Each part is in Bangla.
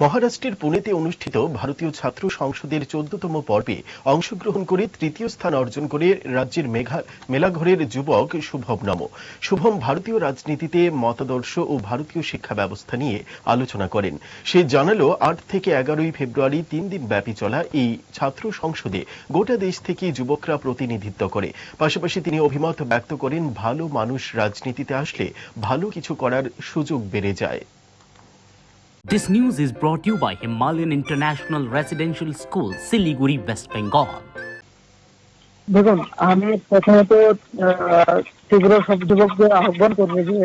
মহারাষ্ট্রের পুনেতে অনুষ্ঠিত ভারতীয় ছাত্র সংসদের 14তম পর্বে অংশগ্রহণ করে তৃতীয় স্থান অর্জন করে রাজ্যের মেলাঘরের যুবক শুভম নম। শুভম ভারতীয় রাজনীতিতে মতাদর্শ ও ভারতীয় শিক্ষা ব্যবস্থা নিয়ে আলোচনা করেন। সে জানালো 8 থেকে 11 ফেব্রুয়ারি 3 দিন ব্যাপী চলা এই ছাত্র সংসদে গোটা দেশ থেকে যুবকরা প্রতিনিধিত্ব করে। পাশাপাশি তিনি অভিমত ব্যক্ত করেন, ভালো মানুষ রাজনীতিতে আসলে ভালো কিছু করার সুযোগ বেড়ে যায়। This news is brought to you by Himalayan International Residential School, Siliguri, West Bengal. দেখুন, আমি প্রথমত ত্রিপুরা সব যুবকদের আহ্বান করবো যে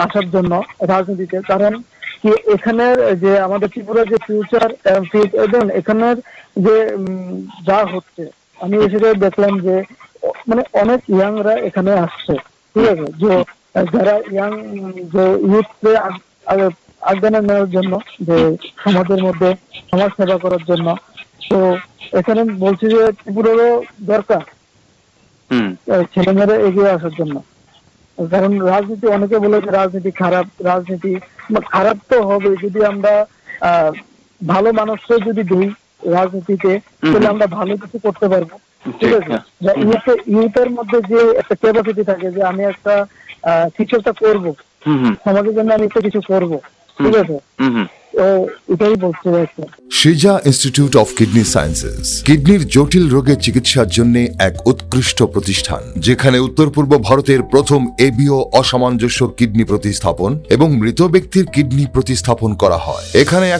আসার জন্য রাজনীতিতে, কারণ কি এখানের যে আমাদের ত্রিপুরার যে ফিউচার এবং এখানের যে যা হচ্ছে, আমি এসে দেখলাম যে মানে অনেক ইয়াংরা এখানে আসছে, ঠিক আছে, যে যারা ইয়াং যে ইউথকে আগামী নেওয়ার জন্য, যে সমাজের মধ্যে সমাজ সেবা করার জন্য। তো এখানে বলছি যে ত্রিপুরারও দরকার ছেলেমেয়েরা এগিয়ে আসার জন্য, কারণ রাজনীতি অনেকে বলে যে রাজনীতি খারাপ, রাজনীতি খারাপ তো হবে যদি আমরা ভালো মানুষকে যদি দিই রাজনীতিতে, তাহলে আমরা ভালো কিছু করতে পারবো, ঠিক আছে। ইউথের মধ্যে যে একটা ক্যাপাসিটি থাকে যে আমি একটা কিছু একটা করবো সমাজের জন্য, আমি একটা কিছু করবো, ঠিক আছে, তো এটাই বলতে চাইছি। সিজা ইনস্টিটিউট অফ কিডনি সায়েন্সেস কিডনির জটিল রোগের চিকিৎসার জন্য এক উৎকৃষ্ট প্রতিষ্ঠান, যেখানে উত্তর পূর্ব ভারতের প্রথম এবিও অসামঞ্জস্য কিডনি প্রতিস্থাপন এবং মৃত ব্যক্তির কিডনি প্রতিস্থাপন করা হয়। এখানে